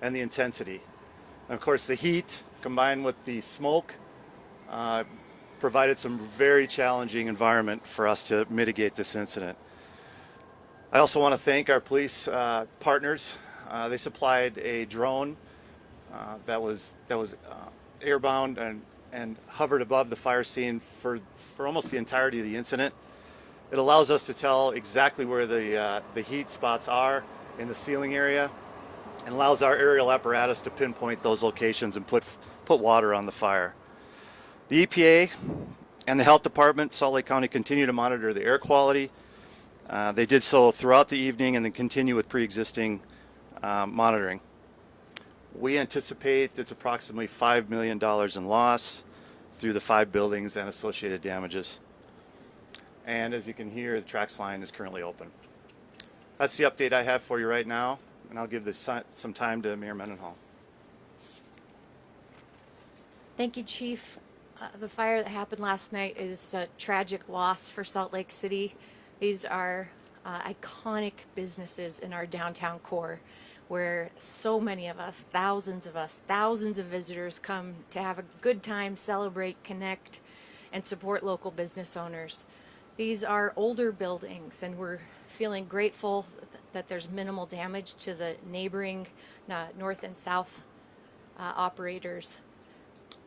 and the intensity. And of course, the heat combined with the smoke provided some very challenging environment for us to mitigate this incident. I also want to thank our police partners. They supplied a drone that was airbound and hovered above the fire scene for almost the entirety of the incident. It allows us to tell exactly where the heat spots are in the ceiling area, and allows our aerial apparatus to pinpoint those locations and put water on the fire. The EPA and the Health Department, Salt Lake County, continue to monitor the air quality. They did so throughout the evening and then continue with pre-existing monitoring. We anticipate it's approximately $5 million in loss through the 5 buildings and associated damages. And as you can hear, the tracks line is currently open. That's the update I have for you right now, and I'll give this some time to Mayor Mendenhall. Thank you, Chief. The fire that happened last night is a tragic loss for Salt Lake City. These are iconic businesses in our downtown core, where so many of us, thousands of visitors come to have a good time, celebrate, connect, and support local business owners. These are older buildings, and we're feeling grateful that there's minimal damage to the neighboring north and south operators.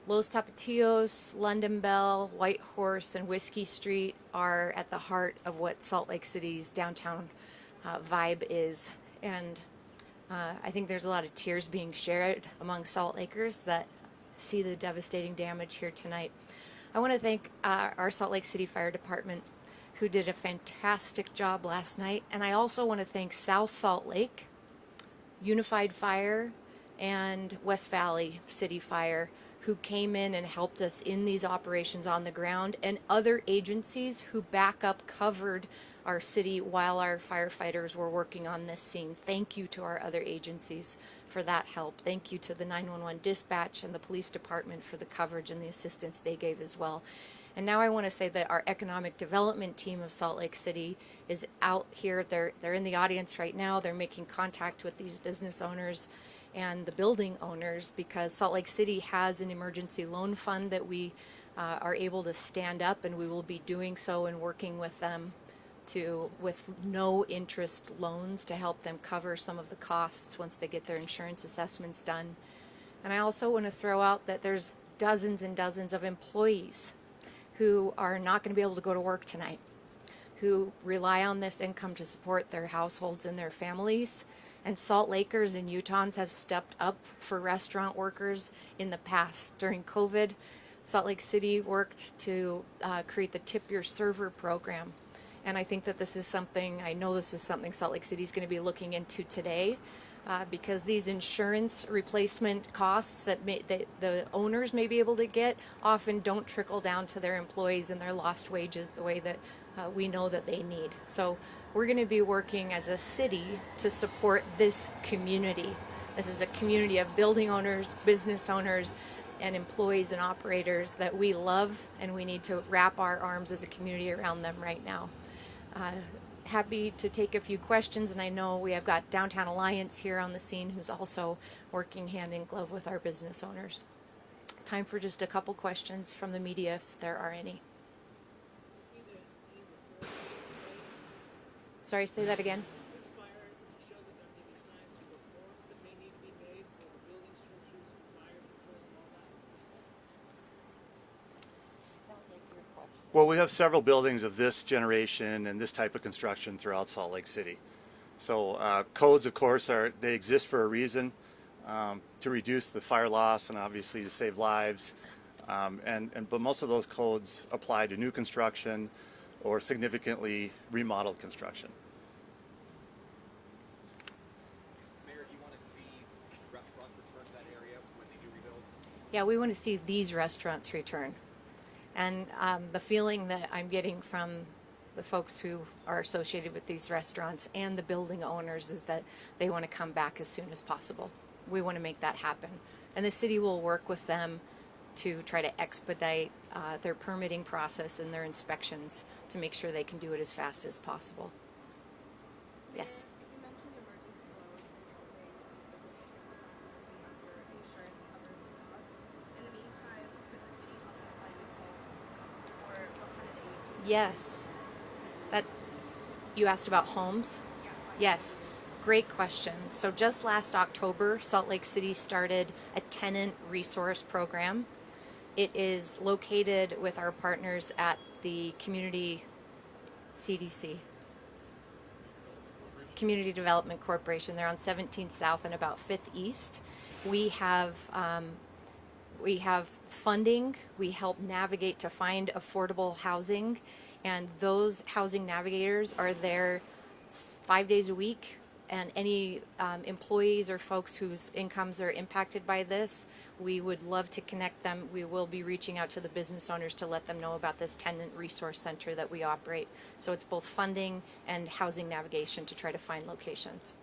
Los Tapatillos, London Bell, White Horse, and Whiskey Street are at the heart of what Salt Lake City's downtown vibe is. And I think there's a lot of tears being shared among Salt Lakers that see the devastating damage here tonight. I want to thank our Salt Lake City Fire Department, who did a fantastic job last night. And I also want to thank South Salt Lake, Unified Fire, and West Valley City Fire, who came in and helped us in these operations on the ground, and other agencies who covered our city while our firefighters were working on this scene. Thank you to our other agencies for that help. Thank you to the 911 dispatch and the police department for the coverage and the assistance they gave as well. And now I want to say that our economic development team of Salt Lake City is out here. They're in the audience right now. They're making contact with these business owners and the building owners, because Salt Lake City has an emergency loan fund that we are able to stand up, and we will be doing so and working with them with no interest loans to help them cover some of the costs once they get their insurance assessments done. And I also want to throw out that there's dozens and dozens of employees who are not going to be able to go to work tonight, who rely on this income to support their households and their families. And Salt Lakers and Utahns have stepped up for restaurant workers in the past. During COVID, Salt Lake City worked to create the Tip Your Server program. And I think that I know this is something Salt Lake City is going to be looking into today, because these insurance replacement costs that the owners may be able to get often don't trickle down to their employees and their lost wages the way that we know that they need. So we're going to be working as a city to support this community. This is a community of building owners, business owners, and employees and operators that we love, and we need to wrap our arms as a community around them right now. Happy to take a few questions, and I know we have got Downtown Alliance here on the scene, who's also working hand in glove with our business owners. Time for just a couple questions from the media, if there are any. Sorry, say that again. Does this fire show that there may be signs for reforms that may need to be made for building structures and fire control and all that? Sounds like your question. Well, we have several buildings of this generation and this type of construction throughout Salt Lake City. So codes, of course, they exist for a reason, to reduce the fire loss and obviously to save lives. But most of those codes apply to new construction or significantly remodeled construction. Mayor, do you want to see restaurants return to that area when they do rebuild? Yeah, we want to see these restaurants return. And the feeling that I'm getting from the folks who are associated with these restaurants and the building owners is that they want to come back as soon as possible. We want to make that happen. And the city will work with them to try to expedite their permitting process and their inspections to make sure they can do it as fast as possible. Yes? You mentioned emergency loans and helping these businesses recover. Yes. That you asked about homes? Yes. Great question. So just last October, Salt Lake City started a tenant resource program. It is located with our partners at the community CDC, Community Development Corporation. They're on 17th South and about 5th East. We have funding. We help navigate to find affordable housing, and those housing navigators are there 5 days a week. And any employees or folks whose incomes are impacted by this, we would love to connect them. We will be reaching out to the business owners to let them know about this tenant resource center that we operate. So it's both funding and housing navigation to try to find locations.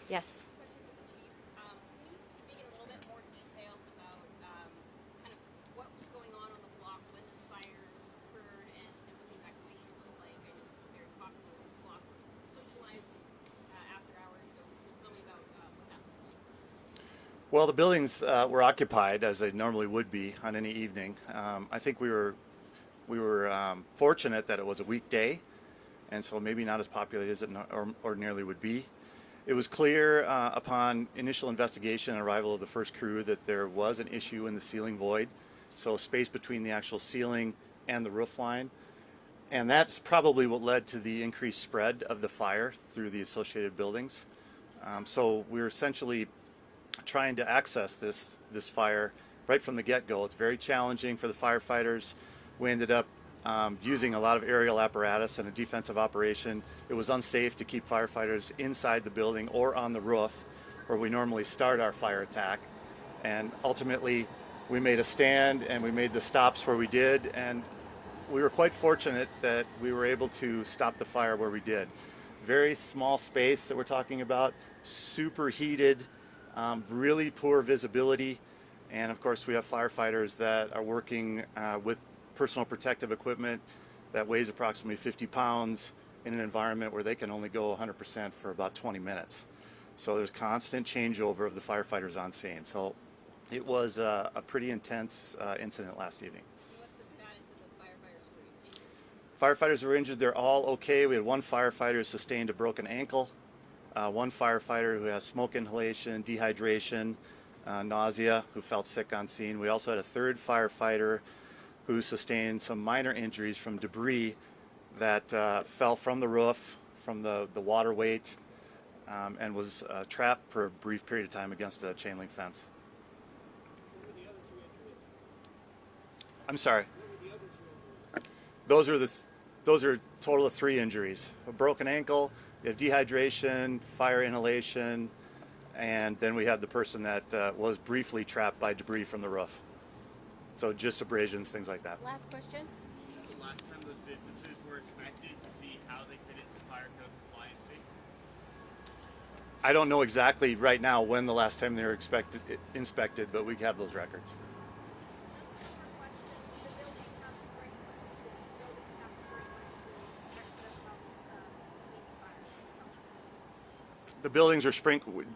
Yes. Question for the chief. Can you speak in a little bit more detail about kind of what was going on the block when this fire occurred and what the evacuation was like? I know it's a very popular block for socializing after hours, so tell me about what happened. Well, the buildings were occupied as they normally would be on any evening. I think we were fortunate that it was a weekday, and so maybe not as populated as it ordinarily would be. It was clear upon initial investigation and arrival of the first crew that there was an issue in the ceiling void, so space between the actual ceiling and the roof line. And that's probably what led to the increased spread of the fire through the associated buildings. So we were essentially trying to access this fire right from the get-go. It's very challenging for the firefighters. We ended up using a lot of aerial apparatus and a defensive operation. It was unsafe to keep firefighters inside the building or on the roof where we normally start our fire attack. And ultimately, we made a stand and we made the stops where we did, and we were quite fortunate that we were able to stop the fire where we did. Very small space that we're talking about, super heated, really poor visibility, and of course we have firefighters that are working with personal protective equipment that weighs approximately 50 pounds in an environment where they can only go 100% for about 20 minutes. So there's constant changeover of the firefighters on scene. So it was a pretty intense incident last evening. What's the status of the firefighters who were injured? Firefighters who were injured, they're all okay. We had one firefighter who sustained a broken ankle, one firefighter who has smoke inhalation, dehydration, nausea, who felt sick on scene. We also had a third firefighter who sustained some minor injuries from debris that fell from the roof, from the water weight, and was trapped for a brief period of time against a chain link fence. What were the other two injuries? I'm sorry. What were the other two injuries? Those are a total of 3 injuries: a broken ankle, you have dehydration, fire inhalation, and then we have the person that was briefly trapped by debris from the roof. So just abrasions, things like that. Last question. When was the last time those businesses were inspected to see how they fit into fire code compliancy? I don't know exactly right now when the last time they were inspected, but we have those records. The buildings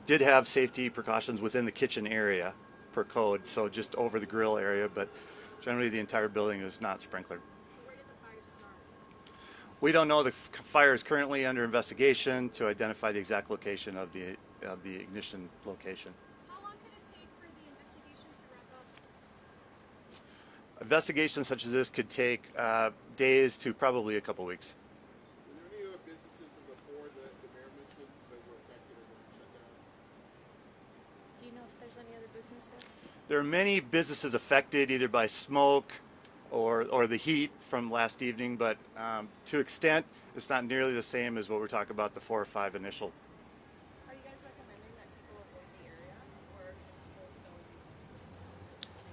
did have safety precautions within the kitchen area per code, so just over the grill area, but generally the entire building is not sprinklered. Where did the fire start? We don't know. The fire is currently under investigation to identify the exact location of the ignition location. How long could it take for the investigation to wrap up? Investigations such as this could take days to probably a couple weeks. Were there any other businesses in the 4 that the mayor mentioned that were affected or shut down? Do you know if there's any other businesses? There are many businesses affected either by smoke or the heat from last evening, but to extent it's not nearly the same as what we're talking about, the 4 or 5 initial. Are you guys recommending that people avoid the area, or can people still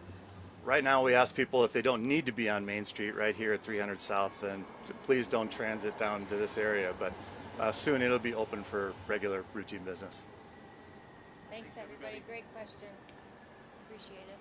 use it? Right now we ask people if they don't need to be on Main Street right here at 300 South, then please don't transit down to this area, but soon it'll be open for regular routine business. Thanks, everybody. Great questions. Appreciate it.